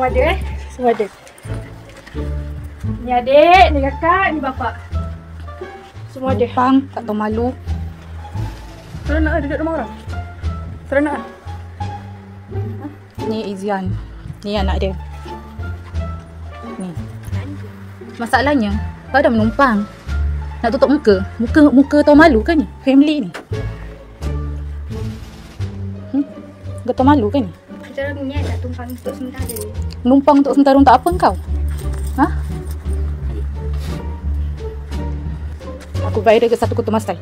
Semua ada Semua ada. Ni adik, ni kakak, ni bapak. Semua ada. Numpang, tak tahu malu. Seronok duduk rumah orang. Seronok. Ni Izian. Ni anak dia. Ni. Masalahnya, kau dah menumpang. Nak tutup muka. Muka tahu malu kan ni? Family ni. Kau tahu malu kan ni? Kita orang niat nak tumpang untuk sementara. Menumpang untuk sementara untuk apa kau? Ha? Aku bayar dia ke 1 kotak mastai.